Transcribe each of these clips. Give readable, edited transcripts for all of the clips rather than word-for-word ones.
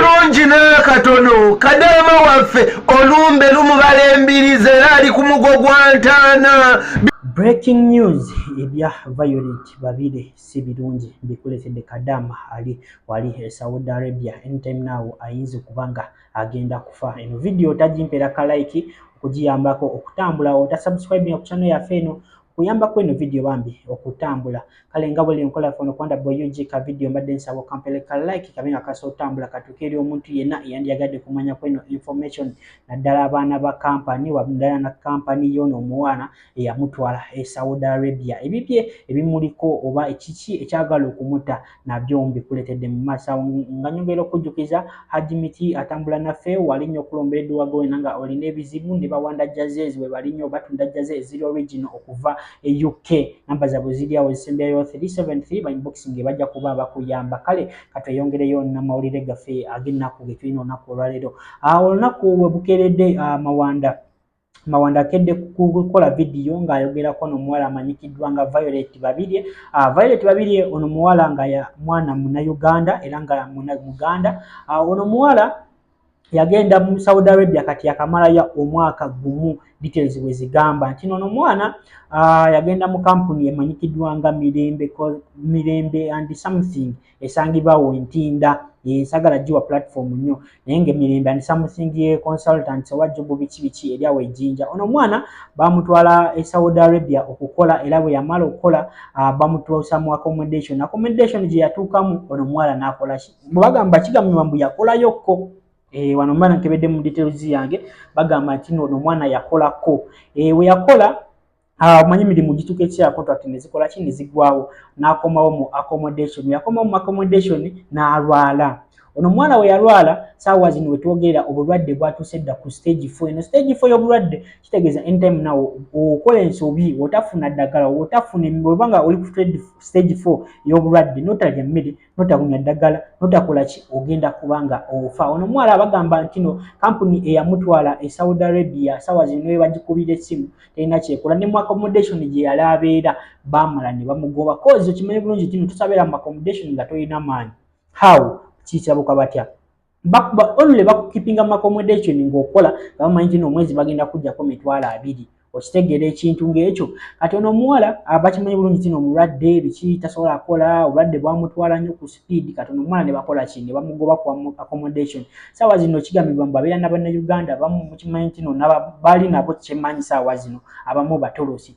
birungi n'akatono Kadama waffe olumbe lumubalembiriza era ali ku mugo gwa ntaana. Breaking news ebya Violet babire si birungi bikuletedde Kadama ali wali Saudi Arabia anytime now ayinza kubanga agenda kufa. Eno video tajimpera ka like okugiyambako okutambula otasubscribe ku channel yaffe eno kuyamba kweno video bambi okutambula kale nga bwe nkola fono kwanda boyuji ka video mbadde nsabo kampele ka like kabenga kaso tambula katukeri omuntu yenna yandiyagadde kumanya kweno information naddala abaana ba company wabundala na company yono omuwana eyamutwala Saudi Arabia ebibye ebimuliko oba ekiki ekyagala okumuta nabyo mbikuletedde mu masa nga nyongera okujjukiza Hajimiti atambula naffe walinyo okulombeddwa gwe nanga olina ebizibu ne bawanda jazezi we balinyo batunda jazezi zero original okuva UK namba za buzidi awo zisembyayo 373 by unboxing bajja kuba bakuyamba kale katweyongereyo na mawulire gaffe agennaku getulina olunaku olwaleero olunaku bwe bukeredde Mawanda kedde kukola video nga ayogerako n'omuwala amanyikiddwa nga Violet babirye. Violet babirye ono muwala nga ya mwana muna Uganda era nga muna Muganda. Ono muwala yagenda mu Saudi Arabia kati yakamala ya omwaka gumu details we zigamba nti ono mwana yagenda mu company emanyikiddwa nga Mirembe and something esangibwa Ntinda yesagala jiwa platform nnyo naye nga Mirembe and something ye consultants wa job biki eri awe jinja. Ono mwana bamutwala Saudi Arabia okukola era bwe yamala okukola bamutwasa mu accommodation je yatuukamu ono mwala nakola bagamba kigamibwa mbu yakola yokko wano mbana nkebedde mu details yange bagamba nti ono mwana yakolako we yakola omanyi mirimu gituke kya contract nezikola kini zigwawo nakomawo mu accommodation n'alwala. Ono mwana we yalwala saawa zino wetwogerera obulwadde bwatusedda ku stage 4 eno stage 4 y'obulwadde kitegeeza anytime now okola ensobi otafuna ddagala otafuna mbanga oli ku stage 4 y'obulwadde notalya mmere notakunywa ddagala notakola ki ogenda kubanga ofa. Ono mwala bagamba ntino company eyamutwala Saudi Arabia saawa zino we bagikubira essimu terina kyekola ne mu accommodation gye yali abeera bamala ne bamugoba kozi kimenye bulungi tino tusabeera mu accommodation nga toyina maanyi how kichabuka batya only bakukipinga mu accommodation ng'okola bamanyi nti omwezi bagenda kujja ko mitwala 2 okitegera ekintu ng'ekyo kati ono muwala abakimanyi bulungi tino omulwadde biki tasobola akola obulwadde bwamutwala nnyo ku speed kati ono muwala ne bakola ki ne bamugoba ku accommodation saawa zino kigambibwa mbu abeera n'abannayuganda abamu mukimanyi tino bali nabo kyemanyi saawa zino abamu batolosi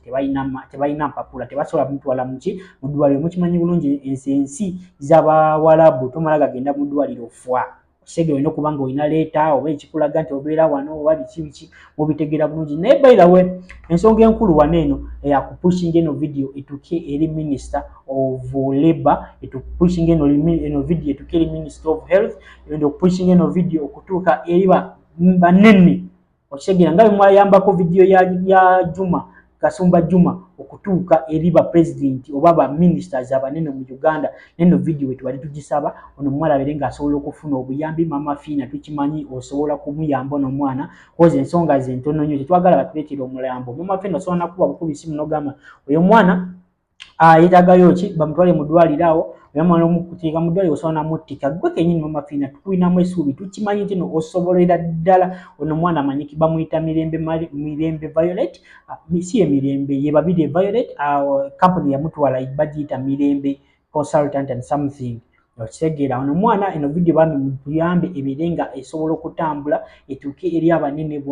tebalina mpapula tebasobola mutwala muki mu ddwaliro mukimanyi bulungi ensi z'Abawarabu tomala gagenda mu ddwaliro fwa sege wino kubanga oyina leta oba ekikulaga nti obeera wano oba biki mubitegera bulungi naye by the way ensonga enkulu wano eno eyakupushinga eno video etuke eri Minister of Labor etupushinga eno video etuke eri Minister of Health endo kupushinga eno video okutuuka eri banene okitegeera nga bemwayambako video ya Juma Kasumba Juma okutuuka eri ba president oba ba ministers abanene mu Uganda neno video wetu bali tugisaba ono mwala aberenga asobola okufuna obuyambi mama fina tukimanyi osobola kumuyamba ono mwana koze ensonga ze ntono nnyo twagala batuletera omulambo mama fina osobola nakuba bukubisi munogama oyo mwana yetagayo ki bamutwale mu ddwaliro yamala omukutika mu ddwaliro osobola namutika gwe kenyini mama fina tulinamu essuubi tukimanyi nti no osobolera ddala ono mwana amanyiki bamuyita Mirembe Violet misi Mirembe ye babiri Violet company yamutwala ibagiyita Mirembe consultant and something okitegera ono mwana eno video bambi muyambe ebirenga esobola okutambula etuke eri abanene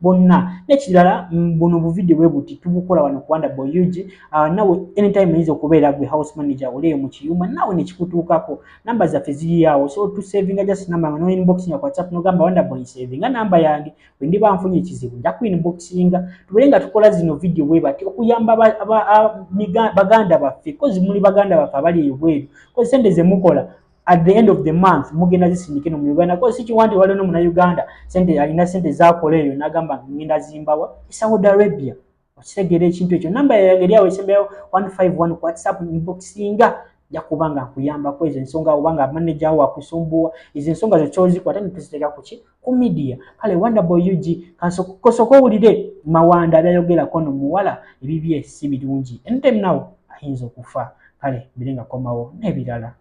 bonna nekirala buno bu video bwe buti tubukola wano kwanda boyuji nawe anytime yizo kubeera gwe house manager oleyo mu kiyuma nawe nekikutuukako namba zaffe ziri yawo so tu saving just number no inbox ya WhatsApp no gamba wanda boy saving namba yange wendi banfunye ekizibu nja ku inboxinga tuberenga tukola zino video bwe bati okuyamba baganda baffe kozi muli baganda baffe abali ebweru kozi sendeze mukola at the end of the month mugenda zisindike no Uganda ko sichi wanti wale no muna Uganda sente alina sente zakoleyo nagamba ngenda zimbawa Saudi Arabia okitegere ekintu ekyo namba yange yawe sembeyo 151 ku WhatsApp inboxinga yakubanga kuyamba kweze ensonga obanga manager wa kusumbua izi ensonga zochozi kwa tani tuziteka kuki ku media kale wanda boy yuji kosoko ulide mawanda byayogera kono muwala ebibye si birungi anytime now ayinza kufa kale birenga komawo nebirala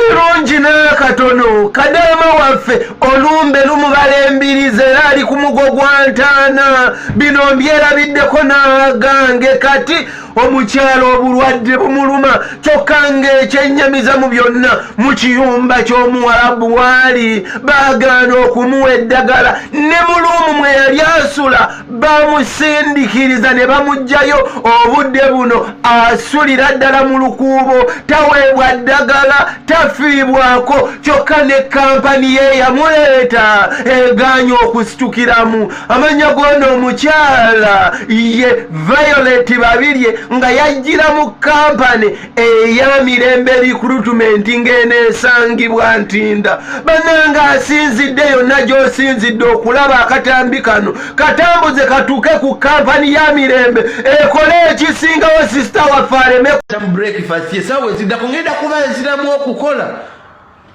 birungi n'akatono Kadama waffe olumbe lumubalembiriza era ali ku mugo gwa ntaana bino mbyerabiddeko n'agange kati omukyalo obulwadde bumuluma kyokka ng'ekyennyamiza mu byonna mu kiyumba ky'omuwarabu waali baagaana okumuwa eddagala ne muluumu mwe yali asula bamusindikiriza ne bamuggyayo obudde buno asulira ddala mu lukuubo taweebwa ddagala tafiibwako kyokka ne kampani ye yamuleeta egaanye okusitukiramu amanya gono omukyala ye Violet Babirye nga yajjira mu kampani eyamirembe recruitment ng'eneesangibwa Ntinda bannanga asinzidde yonna gy'osinzidde okulaba akatambi kano katambuze katuuke ku kampani ya mirembe ekole ekisingawo sisita waffe aleme breakfast esaawa eziddako ngenda kuba nziramu okukola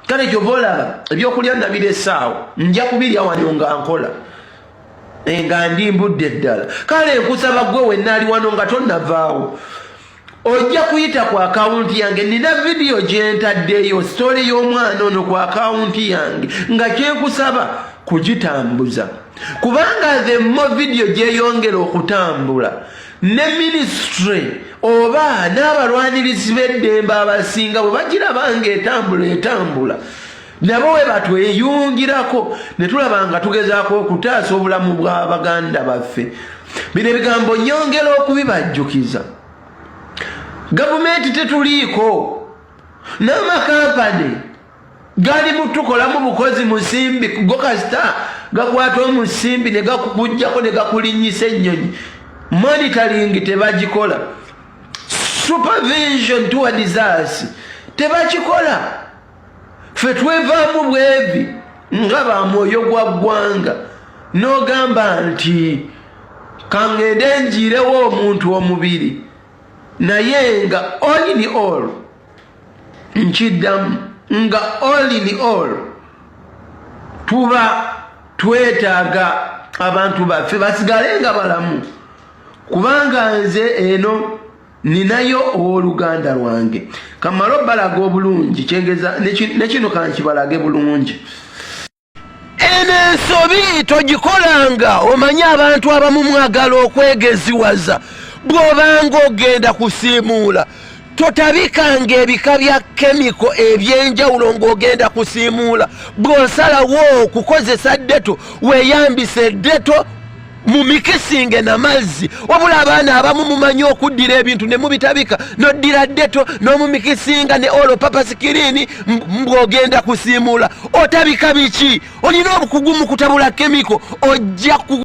kale kyova olaba ebyokulya ndabira essaawa nja kubirya wano nga nkola nga ndi mbudde ddala kale nkusaba gwe wennaali wano nga tonnavaawo ojja kuyita ku akawunti yange nina vidiyo gye ntaddeyo sitole y'omwana ono ku akawunti yange nga kyenkusaba kugitambuza kubanga the more vidiyo gyeyongera okutambula ne ministry oba n'abalwanirizi b'eddembe abasinga bwe bagiraba ng'etambula nabo we batweyungirako ne tulaba nga tugezaako okutaasa obulamu bwa baganda baffe bino ebigambo nyongera okubibajjukiza gavumenti tetuliiko n'amakampani gali mutukolamu bukozi musimbi go kasita gakwata omusimbi ne gakukujjako ne gakulinyisa ennyonyi monitoring tebagikola supervision towards us tebakikola ffe twevaamu bwevi nga ba mwoyo gwa ggwanga n'ogamba nti kangende njirewo omuntu omubiri naye nga all in all nkiddamu nga all in all tuba twetaaga abantu baffe basigale nga balamu kubanga nze eno ninayo owooluganda lwange kamala obbalaga obulungi kyengeza ne kino kankibalage bulungi eno ensobi togikolanga omanye abantu abamu mwagala okwegeziwaza bw'obanga ogenda kusiimuula totabikanga ebika bya kemiko ebyenjawulo ng'ogenda kusiimuula bw'osalawo okukozesa ddeto weeyambise ddeto mumikisinge n'amazzi wabula abaana abamu mumanyi okuddira ebintu ne mubitabika n'oddira ddeto n'omumikisinga ne olo papa sikirini mbw'ogenda kusiimuula otabika biki olina obukugu mu kutabula kemiko ojja